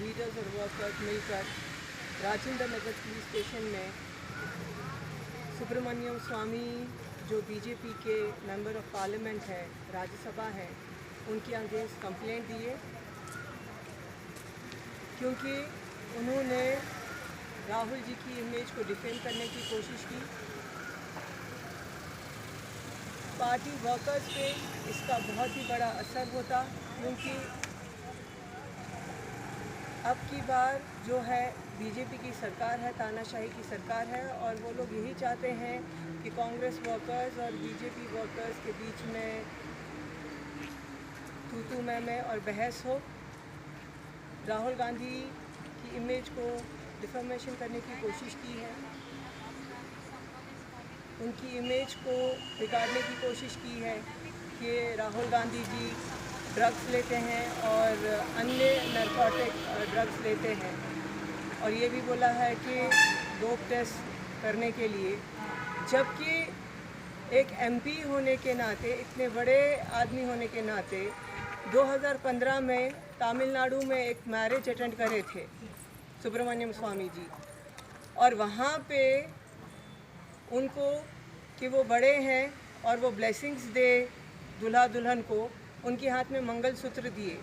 Leaders और workers मिलकर Rajendra Nagar police station में सुब्रमण्यम स्वामी जो बीजेपी के मेंबर ऑफ पार्लियामेंट है, राज्यसभा है, उनके अगेंस्ट कंप्लेंट दिए क्योंकि उन्होंने राहुल जी की इमेज को डिफेंड करने की कोशिश की। पार्टी वर्कर्स पे इसका बहुत ही बड़ा असर होता, क्योंकि अब की बार जो है बीजेपी की सरकार है, तानाशाही की सरकार है, और वो लोग यही चाहते हैं कि कांग्रेस वर्कर्स और बीजेपी वर्कर्स के बीच में तू मैं और बहस हो। राहुल गांधी की इमेज को डिफेमेशन करने की कोशिश की है, उनकी इमेज को बिगाड़ने की कोशिश की है कि राहुल गांधी जी ड्रग्स लेते हैं और अन्य नारकोटिक ड्रग्स लेते हैं, और ये भी बोला है कि डोप टेस्ट करने के लिए, जबकि एक एमपी होने के नाते, इतने बड़े आदमी होने के नाते 2015 में तमिलनाडु में एक मैरिज अटेंड करे थे सुब्रमण्यम स्वामी जी, और वहाँ पे उनको कि वो बड़े हैं और वो ब्लेसिंग्स दे दुल्हा दुल्हन को, उनके हाथ में मंगलसूत्र दिए।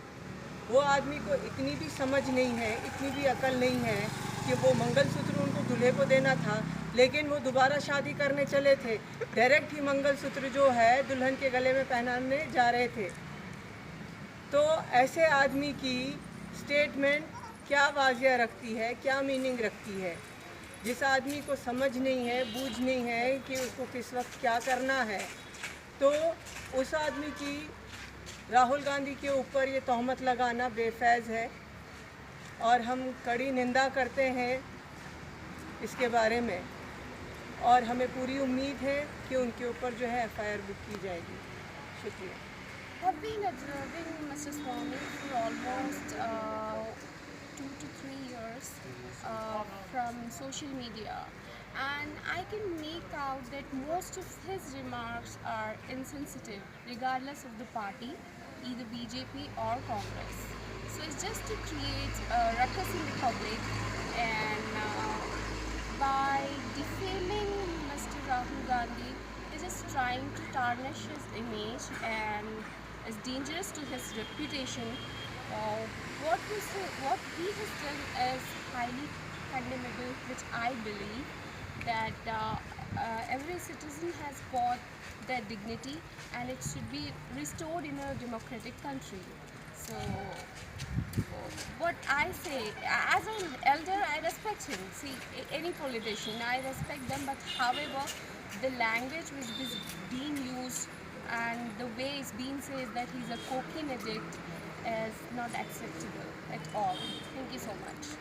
वो आदमी को इतनी भी समझ नहीं है, इतनी भी अकल नहीं है कि वो मंगलसूत्र उनको दूल्हे को देना था, लेकिन वो दोबारा शादी करने चले थे, डायरेक्ट ही मंगलसूत्र जो है दुल्हन के गले में पहनाने जा रहे थे। तो ऐसे आदमी की स्टेटमेंट क्या वाजिया रखती है, क्या मीनिंग रखती है? जिस आदमी को समझ नहीं है, बूझ नहीं है कि उसको किस वक्त क्या करना है, तो उस आदमी की राहुल गांधी के ऊपर ये तोहमत लगाना बेफैज़ है, और हम कड़ी निंदा करते हैं इसके बारे में, और हमें पूरी उम्मीद है कि उनके ऊपर जो है FIR बुक की जाएगी। शुक्रिया। I've been observing Mr. Swami for almost 2 to 3 years from social media, and I can make out that most of his remarks are insensitive regardless of the party, either BJP or Congress. So it's just to create a ruckus in the public, and by defaming Mr. Rahul Gandhi, he's just trying to tarnish his image and is dangerous to his reputation. What he has done is highly condemnable, which I believe that every citizen has got their dignity and it should be restored in a democratic country. So what I say, as an elder, I respect him. See, any politician, I respect them, but however, the language which is being used and the way it's being said that he's a cocaine addict is not acceptable at all. Thank you so much.